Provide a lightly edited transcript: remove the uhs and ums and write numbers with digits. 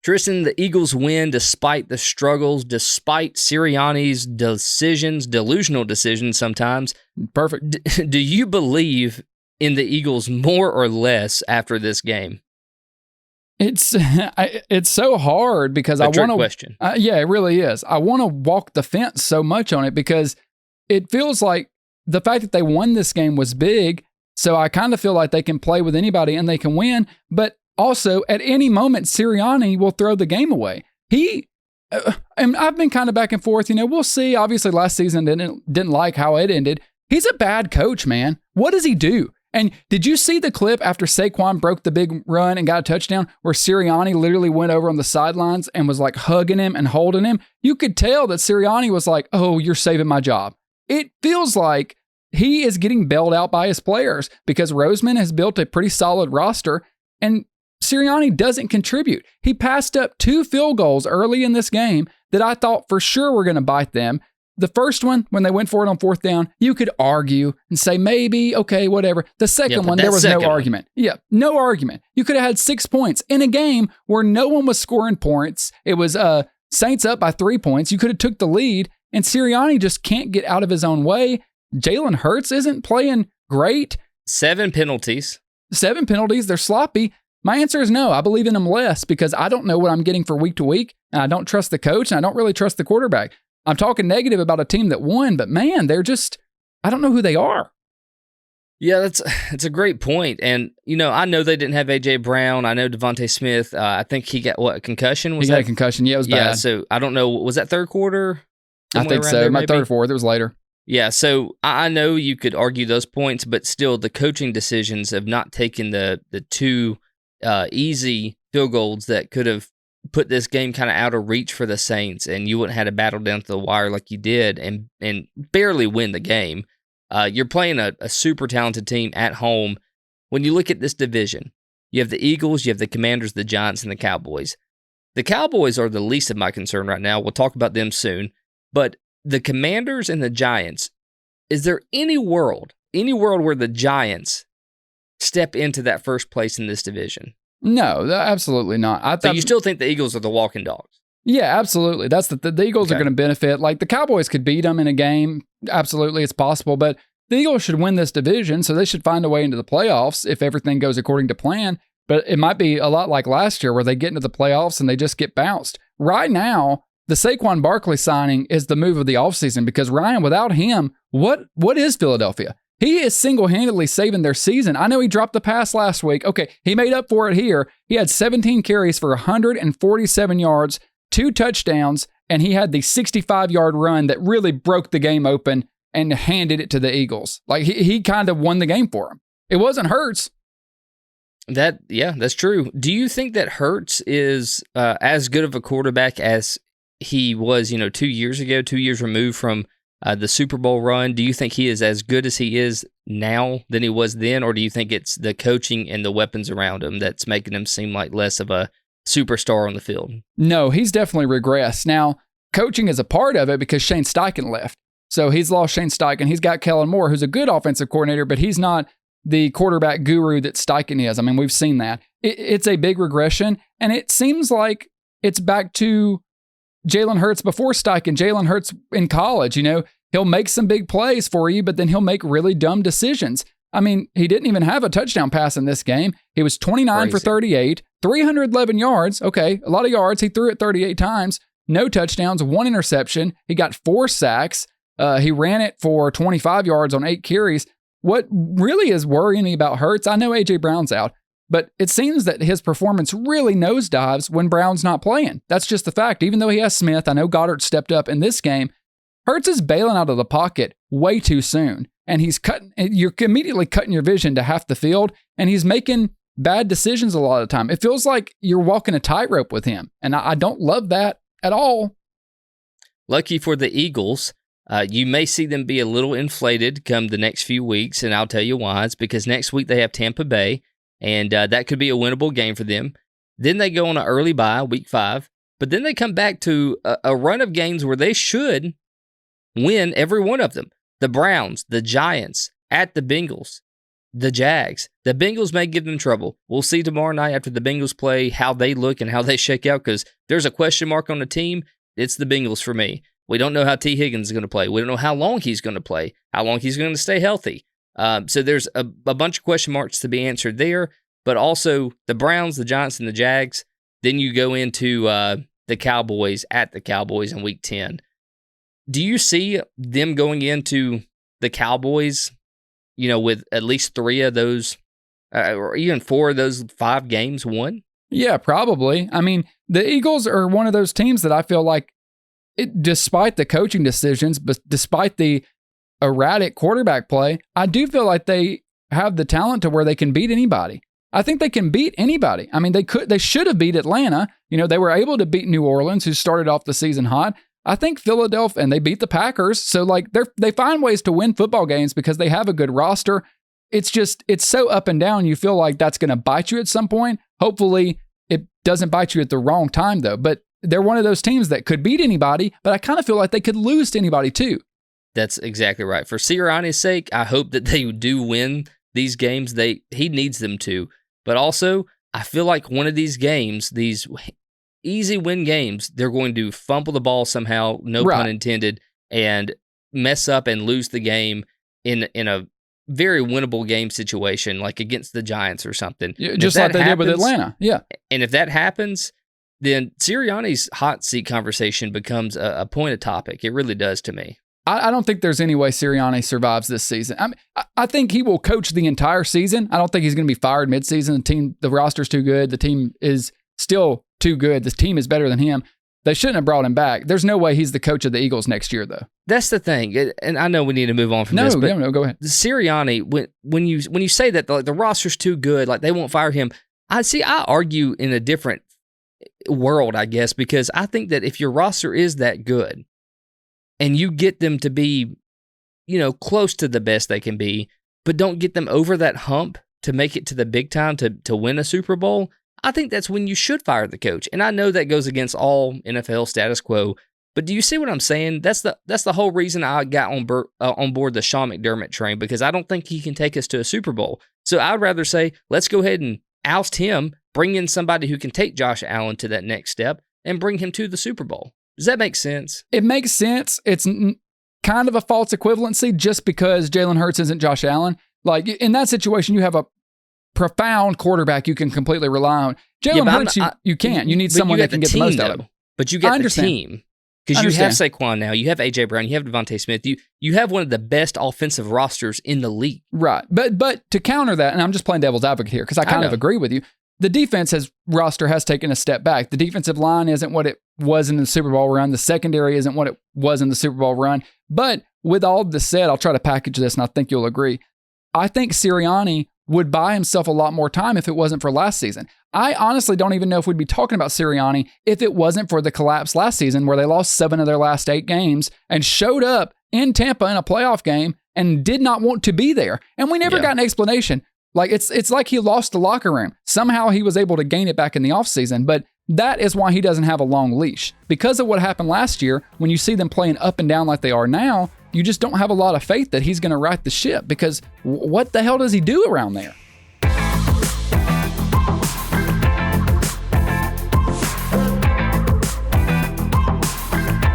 Tristan, the Eagles win despite the struggles, despite Sirianni's decisions, delusional decisions sometimes. Perfect. Do you believe in the Eagles more or less after this game? It's so hard because I want to. Question. Yeah, it really is. I want to walk the fence so much on it because it feels like the fact that they won this game was big. So I kind of feel like they can play with anybody and they can win. But also, at any moment, Sirianni will throw the game away. And I've been kind of back and forth. We'll see. Obviously, last season didn't like how it ended. He's a bad coach, man. What does he do? And did you see the clip after Saquon broke the big run and got a touchdown where Sirianni literally went over on the sidelines and was like hugging him and holding him? You could tell that Sirianni was like, oh, you're saving my job. It feels like he is getting bailed out by his players because Roseman has built a pretty solid roster and Sirianni doesn't contribute. He passed up 2 field goals early in this game that I thought for sure were going to bite them. The first one, when they went for it on 4th down, you could argue and say maybe, okay, whatever. The second one, there was no argument. Yeah, no argument. You could have had 6 points in a game where no one was scoring points. It was Saints up by 3 points. You could have took the lead, and Sirianni just can't get out of his own way. Jalen Hurts isn't playing great. 7 penalties. 7 penalties. They're sloppy. My answer is no. I believe in him less because I don't know what I'm getting for week to week, and I don't trust the coach, and I don't really trust the quarterback. I'm talking negative about a team that won, but man, they're just, I don't know who they are. Yeah, that's a great point. And, I know they didn't have A.J. Brown. I know Devontae Smith. I think he got, a concussion? He got a concussion. Yeah, it was bad. Yeah, so I don't know. Was that third quarter? I think so. There, my third, fourth. It was later. Yeah, so I know you could argue those points, but still the coaching decisions of not taking the 2 easy field goals that could have put this game kind of out of reach for the Saints, and you wouldn't have had to battle down to the wire like you did and barely win the game. You're playing a super talented team at home. When you look at this division, you have the Eagles, you have the Commanders, the Giants, and the Cowboys. The Cowboys are the least of my concern right now. We'll talk about them soon. But the Commanders and the Giants, is there any world where the Giants step into that first place in this division? No, absolutely not. So you still think the Eagles are the walking dogs? Yeah, absolutely. That's the Eagles are going to benefit. Like the Cowboys could beat them in a game. Absolutely, it's possible. But the Eagles should win this division, so they should find a way into the playoffs if everything goes according to plan. But it might be a lot like last year where they get into the playoffs and they just get bounced. Right now, the Saquon Barkley signing is the move of the offseason because, Ryan, without him, what is Philadelphia? He is single-handedly saving their season. I know he dropped the pass last week. Okay, he made up for it here. He had 17 carries for 147 yards, 2 touchdowns, and he had the 65-yard run that really broke the game open and handed it to the Eagles. Like, he kind of won the game for him. It wasn't Hurts. That's true. Do you think that Hurts is as good of a quarterback as he was, 2 years ago, 2 years removed from the Super Bowl run? Do you think he is as good as he is now than he was then, or do you think it's the coaching and the weapons around him that's making him seem like less of a superstar on the field? No, he's definitely regressed. Now, coaching is a part of it because Shane Steichen left. So he's lost Shane Steichen. He's got Kellen Moore, who's a good offensive coordinator, but he's not the quarterback guru that Steichen is. I mean, we've seen that. It's a big regression, and it seems like it's back to Jalen Hurts before Steichen. Jalen Hurts in college, he'll make some big plays for you, but then he'll make really dumb decisions. I mean, he didn't even have a touchdown pass in this game. He was 29 for 38, 311 yards. Okay, a lot of yards. He threw it 38 times. No touchdowns, 1 interception. He got 4 sacks. He ran it for 25 yards on 8 carries. What really is worrying me about Hurts, I know A.J. Brown's out, but it seems that his performance really nosedives when Brown's not playing. That's just the fact. Even though he has Smith, I know Goddard stepped up in this game. Hurts is bailing out of the pocket way too soon, and you're immediately cutting your vision to half the field, and he's making bad decisions a lot of the time. It feels like you're walking a tightrope with him, and I don't love that at all. Lucky for the Eagles, you may see them be a little inflated come the next few weeks, and I'll tell you why. It's because next week they have Tampa Bay, and that could be a winnable game for them. Then they go on an early bye, week 5, but then they come back to a run of games where they should win every one of them. The Browns, the Giants, at the Bengals. the Jags. The Bengals may give them trouble. We'll see tomorrow night after the Bengals play how they look and how they shake out, because there's a question mark on the team. It's the Bengals for me. We don't know how T. Higgins is going to play. We don't know how long he's going to play, how long he's going to stay healthy. So there's a bunch of question marks to be answered there, but also the Browns, the Giants, and the Jags. Then you go into the Cowboys at the Cowboys in Week 10. Do you see them going into the Cowboys, with at least 3 of those, or even 4 of those 5 games won? Yeah, probably. I mean, the Eagles are one of those teams that I feel like, despite the coaching decisions, but despite the erratic quarterback play, I do feel like they have the talent to where they can beat anybody. I think they can beat anybody. I mean, they should have beat Atlanta. They were able to beat New Orleans, who started off the season hot. I think Philadelphia, and they beat the Packers. So they find ways to win football games because they have a good roster. It's so up and down. You feel like that's going to bite you at some point. Hopefully it doesn't bite you at the wrong time though. But they're one of those teams that could beat anybody, but I kind of feel like they could lose to anybody too. That's exactly right. For Sirianni's sake, I hope that they do win these games. He needs them to. But also, I feel like one of these games, these easy win games, they're going to fumble the ball somehow, no pun intended, and mess up and lose the game in a very winnable game situation, like against the Giants or something. Yeah, just like they did with Atlanta. Yeah. And if that happens, then Sirianni's hot seat conversation becomes a point of topic. It really does to me. I don't think there's any way Sirianni survives this season. I think he will coach the entire season. I don't think he's going to be fired midseason. The roster's too good. The team is still too good. The team is better than him. They shouldn't have brought him back. There's no way he's the coach of the Eagles next year, though. That's the thing. And I know we need to move on from this. But no, go ahead. Sirianni, when you say that the roster's too good, like they won't fire him, I argue in a different world, I guess, because I think that if your roster is that good and you get them to be, close to the best they can be, but don't get them over that hump to make it to the big time to win a Super Bowl, I think that's when you should fire the coach. And I know that goes against all NFL status quo, but do you see what I'm saying? That's the whole reason I got on board the Sean McDermott train, because I don't think he can take us to a Super Bowl. So I'd rather say, let's go ahead and oust him, bring in somebody who can take Josh Allen to that next step, and bring him to the Super Bowl. Does that make sense? It makes sense. It's kind of a false equivalency just because Jalen Hurts isn't Josh Allen. Like, in that situation, you have a profound quarterback you can completely rely on. Jalen Hurts, you can't. You need someone that can get the most out of him. But you get the team. Because you have Saquon now, you have A.J. Brown, you have Devontae Smith, you have one of the best offensive rosters in the league. Right. But to counter that, and I'm just playing devil's advocate here because I kind of agree with you, the defense roster has taken a step back. The defensive line isn't what it was in the Super Bowl run. The secondary isn't what it was in the Super Bowl run. But with all this said, I'll try to package this, and I think you'll agree. I think Sirianni would buy himself a lot more time if it wasn't for last season. I honestly don't even know if we'd be talking about Sirianni if it wasn't for the collapse last season where they lost 7 of their last 8 games and showed up in Tampa in a playoff game and did not want to be there. And we never got an explanation. Like, it's like he lost the locker room. Somehow he was able to gain it back in the offseason, but that is why he doesn't have a long leash. Because of what happened last year, when you see them playing up and down like they are now, you just don't have a lot of faith that he's going to right the ship, because what the hell does he do around there?